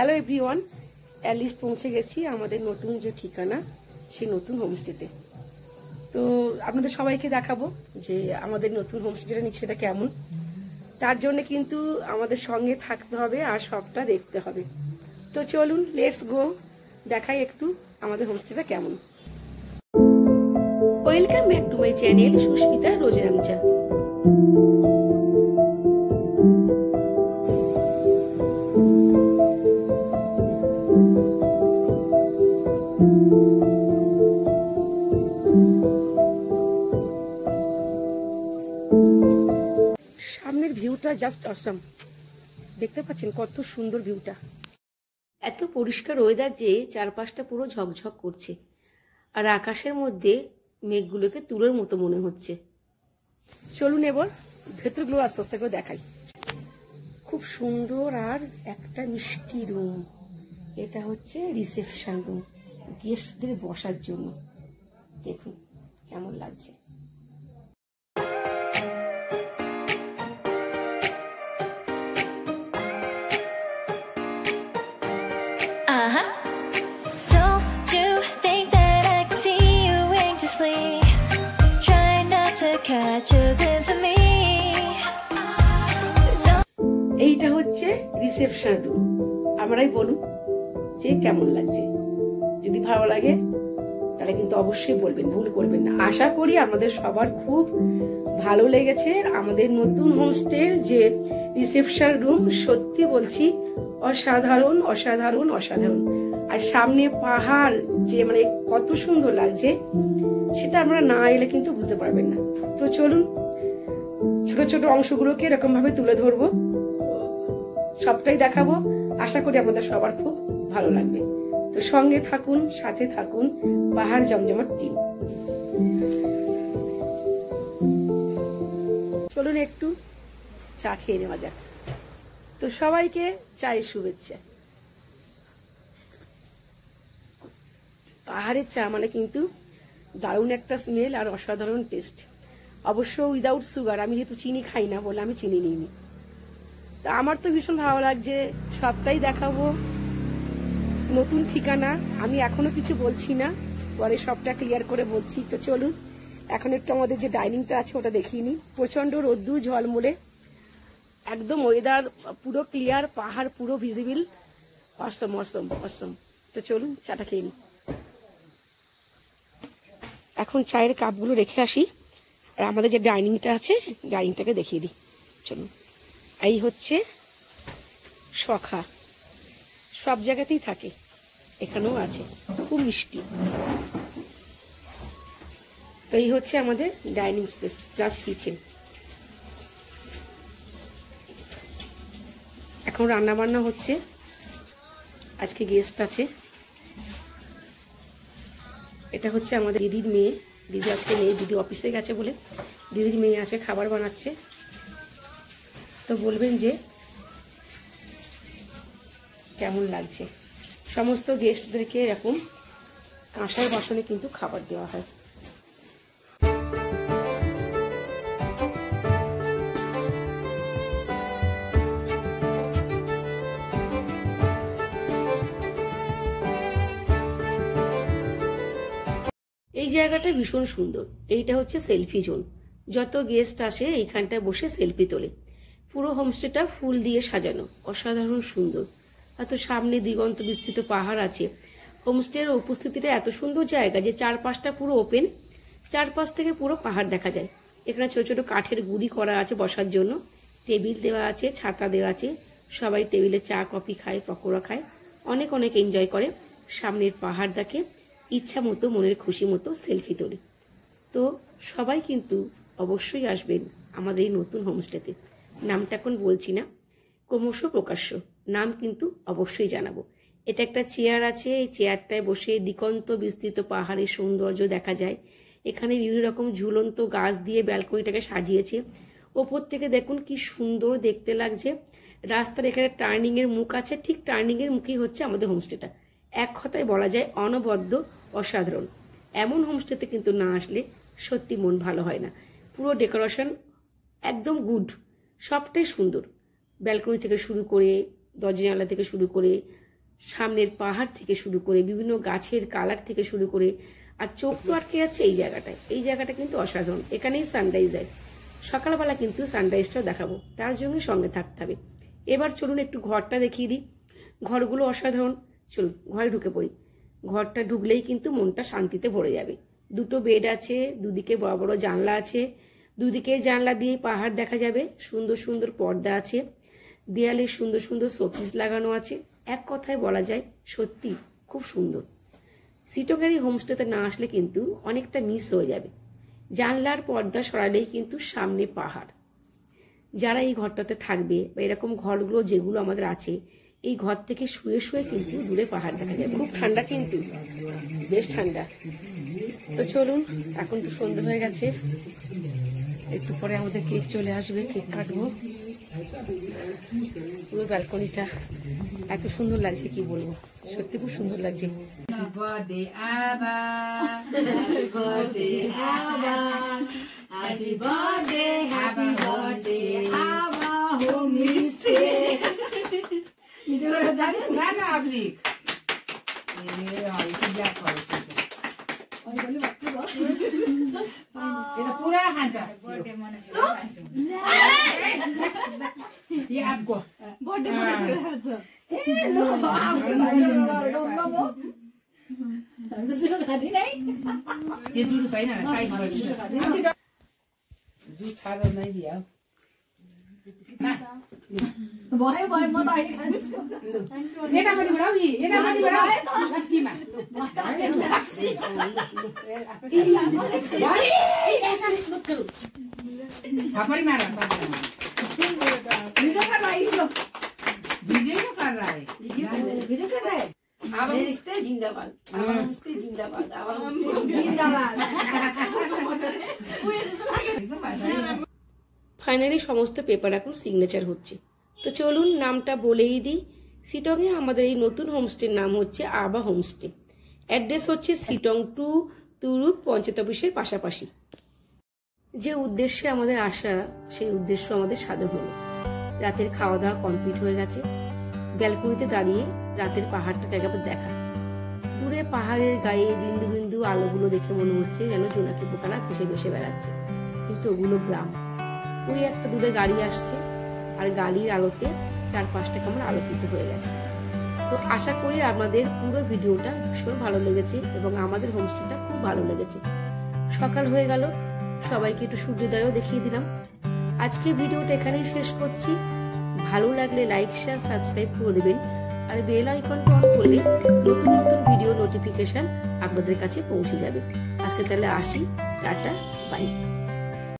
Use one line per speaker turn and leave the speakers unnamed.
Hello everyone, at least পৌঁছে গেছি আমাদের নতুন যে ঠিকানা সেই নতুন হোমস্টেতে। তো আপনাদের সবাইকে দেখাবো যে আমাদের নতুন হোমস্টেটা নিচ্ছে সেটা কেমন। তার জন্য কিন্তু আমাদের সঙ্গে থাকতে হবে আর সবটা দেখতে হবে। তো চলুন, লেটস গো, দেখাই একটু আমাদের হোমস্টেটা কেমন। Welcome back to my channel Susmita রোজরামচা। সামনের ভিউটা জাস্ট অসাম, দেখতে পাচ্ছেন কত সুন্দর ভিউটা। এত পরিষ্কার ওয়েদার যে চারপাশটা পুরো ঝকঝক করছে, আর আকাশের মধ্যে মেঘগুলোকে তুলোর মতো মনে হচ্ছে। চলুন এবার ভেতরগুলো আস্তে আস্তে করে দেখাই। খুব সুন্দর আর একটা মিষ্টি রুম। এটা হচ্ছে রিসেপশন রুম, গেস্টদের বসার জন্য। দেখুন কেমন লাগছে। এইটা হচ্ছে রিসেপশন রুম। আমরাই বলুন যে কেমন লাগছে। যদি ভালো লাগে তাহলে কিন্তু অবশ্যই বলবেন, ভুল করবেন না। আশা করি আমাদের সবার খুব ভালো লেগেছে আমাদের নতুন হোমস্টের যে রিসেপশন রুম। সত্যি বলছি, অসাধারণ অসাধারণ অসাধারণ। আর সামনে পাহাড় যে মানে কত সুন্দর লাগছে, সেটা আমরা না এলে কিন্তু বুঝতে পারবেন না। তো চলুন, ছোট ছোট অংশগুলোকে এরকম ভাবে তুলে ধরবো, সবটাই দেখাবো। আশা করি আপনাদের সবার খুব ভালো লাগবে। তো সঙ্গে থাকুন, সাথে থাকুন পাহাড় জমজমাট টিম। চলুন একটু চা খেয়ে নেওয়া যাক। তো সবাইকে চায়ের শুভেচ্ছা। পাহাড়ের চা মানে কিন্তু দারুণ একটা স্মেল আর অসাধারণ টেস্ট। অবশ্য উইদাউট সুগার। আমি যেহেতু চিনি খাই না বলে আমি চিনি নিইনি। তা আমার তো ভীষণ ভালো লাগছে। সবটাই দেখাবো। নতুন ঠিকানা, আমি এখনো কিছু বলছি না, পরে সবটা ক্লিয়ার করে বলছি। তো চলুন এখন একটু আমাদের যে ডাইনিংটা আছে ওটা দেখিয়ে নিই। প্রচন্ড রোদ্দুর ঝলমলে, একদম ওয়েদার পুরো ক্লিয়ার, পাহাড় পুরো ভিজিবল। অসম অসম অসম। তো চলুন চাটা খেয়ে নিই। এখন চায়ের কাপগুলো রেখে আসি, আর আমাদের যে ডাইনিংটা আছে ডাইনিংটাকে দেখিয়ে দিই। চলুন। এই হচ্ছে শখা, সব জায়গাতেই থাকে, এখানেও আছে, খুব মিষ্টি। তো এই হচ্ছে আমাদের ডাইনিং স্পেস প্লাস কিচেন। এখন রান্না বান্না হচ্ছে, আজকে গেস্ট আছে। এটা হচ্ছে আমাদের দিদির মেয়ে। দিদি আজকে নেই, দিদি অফিসে গেছে বলে দিদির মেয়ে আছে, খাবার বানাচ্ছে। তো বলবেন যে কেমন লাগছে। সমস্ত গেস্টদেরকে এরকম কাঁসার বাসনে কিন্তু খাবার দেওয়া হয়। এই জায়গাটা ভীষণ সুন্দর। এইটা হচ্ছে সেলফি জোন। যত গেস্ট আসে এইখানটায় বসে সেলফি তোলে। পুরো হোমস্টেটা ফুল দিয়ে সাজানো, অসাধারণ সুন্দর। এত সামনে দিগন্ত বিস্তৃত পাহাড় আছে। হোমস্টের উপস্থিতিটা এত সুন্দর জায়গা যে চারপাশটা পুরো ওপেন, চারপাশ থেকে পুরো পাহাড় দেখা যায়। এখানে ছোট ছোট কাঠের গুড়ি করা আছে বসার জন্য, টেবিল দেওয়া আছে, ছাতা দেওয়া আছে। সবাই টেবিলে চা কফি খায়, পকোড়া খায়, অনেক অনেক এনজয় করে। সামনের পাহাড় দেখে ইচ্ছা মতো মনের খুশি মতো সেলফি তোলে। তো সবাই কিন্তু অবশ্যই আসবেন আমাদের এই নতুন হোমস্টেতে। নামটা এখন বলছি না, ক্রমশ প্রকাশ্য নাম কিন্তু অবশ্যই জানাবো। এটা একটা চেয়ার আছে, এই চেয়ারটায় বসে দিগন্ত বিস্তৃত পাহাড়ের সৌন্দর্য দেখা যায়। এখানে বিভিন্ন রকম ঝুলন্ত গাছ দিয়ে ব্যালকনিটাকে সাজিয়েছে। ওপর থেকে দেখুন কি সুন্দর দেখতে লাগছে। রাস্তার এখানে টার্নিং এর মুখ আছে, ঠিক টার্নিং এর মুখই হচ্ছে আমাদের হোমস্টেটা। এক কথায় বলা যায় অনবদ্য, অসাধারণ। এমন হোমস্টেতে কিন্তু না আসলে সত্যি মন ভালো হয় না। পুরো ডেকোরেশন একদম গুড, সবটাই সুন্দর। ব্যালকনি থেকে শুরু করে, দরজা জানলা থেকে শুরু করে সামনের পাহাড় থেকে শুরু করে বিভিন্ন গাছের কালার থেকে শুরু করে, আর চোখ তো আটকে যাচ্ছে এই জায়গাটায়। এই জায়গাটা কিন্তু অসাধারণ। এখানেই সানরাইজ হয়। সকালবেলা কিন্তু সানরাইজটাও দেখাবো, তার জন্য সঙ্গে থাকতে হবে। এবার চলুন একটু ঘরটা দেখিয়ে দিই। ঘরগুলো অসাধারণ। চলুন ঘরে ঢুকে পড়ি। ঘরটা ঢুকলেই কিন্তু মনটা শান্তিতে ভরে যাবে। দুটো বেড আছে, দুদিকে বড় বড় জানলা আছে, দুদিকে জানলা দিয়ে পাহাড় দেখা যাবে। সুন্দর সুন্দর পর্দা আছে, দেয়ালে সুন্দর সুন্দর শোপিস লাগানো আছে। এক কথায় বলা যায় সত্যি খুব সুন্দর। শিটংয়ের এই হোমস্টেতে না আসলে কিন্তু অনেকটা মিস হয়ে যাবে। জানলার পর্দা সরালেই কিন্তু সামনে পাহাড়। যারা এই ঘরটাতে থাকবে বা এরকম ঘরগুলো যেগুলো আমাদের আছে, এই ঘর থেকে শুয়ে শুয়ে কিন্তু দূরে পাহাড় দেখা যায়। খুব ঠান্ডা, কিন্তু বেশ ঠান্ডা। তো চলুন, এখন তো সন্ধ্যা হয়ে গেছে, একটু পরে আমাদের কেক চলে আসবে, কেক কাটবো। পুরো ব্যালকনিটা এত সুন্দর লাগছে কি বলবো, সত্যি খুব সুন্দর লাগছে।
पूरा खान्छ आपको त्यो जुडो छैन जुट खाँदा नै दियो भयो भयो म त अहिले खान्छु यतापट्टि बढाउ यतापट्टि बढाउ लस्सीमा थप्पडी मार वीडियो कर रहा है वीडियो कर रहा है वीडियो कर रहा है
आवा होमस्टे जिंदाबाद, आवा होमस्टे जिंदाबाद, आवा होमस्टे जिंदाबाद। ফাইনালি সমস্ত পেপার এখন সিগনেচার হচ্ছে। তো চলুন নামটা বলেই দিই। শিটংয়ে আমাদের এই নতুন হোমস্টের নাম হচ্ছে আবা হোমস্টে। অ্যাড্রেস হচ্ছে শিটং টু তুরুক পঞ্চায়েত অফিসের পাশাপাশি। যে উদ্দেশ্যে আমাদের আসা, সেই উদ্দেশ্য আমাদের সাধন হলো। রাতের খাওয়া দাওয়া কমপ্লিট হয়ে গেছে। ব্যালকনিতে দাঁড়িয়ে রাতের পাহাড়টাকে একবার দেখা। দূরে পাহাড়ের গায়ে বিন্দু বিন্দু আলোগুলো দেখে মনে হচ্ছে যেন জোনাকি পোকারা ভেসে ভেসে বেড়াচ্ছে, কিন্তু ওগুলো গ্রাম। ওই একটা দূরে গাড়ি আসছে, আর গাড়ির আলোতে চারপাশটা কেমন আলোকিত হয়ে গেছে। তো আশা করি আমাদের পুরো ভিডিওটা ভীষণ ভালো লেগেছে এবং আমাদের হোমস্টেটা খুব ভালো লেগেছে। সকাল হয়ে গেল, সবাইকে একটু সূর্যোদয়ও দেখিয়ে দিলাম। আজকে ভিডিওটা এখানেই শেষ করছি। ভালো লাগলে লাইক, শেয়ার, সাবস্ক্রাইব করে দেবেন, আর বেল আইকনটা অন করলে নতুন নতুন ভিডিও নোটিফিকেশন আপনাদের কাছে পৌঁছে যাবে। আজকে তাহলে আসি, টাটা, বাই।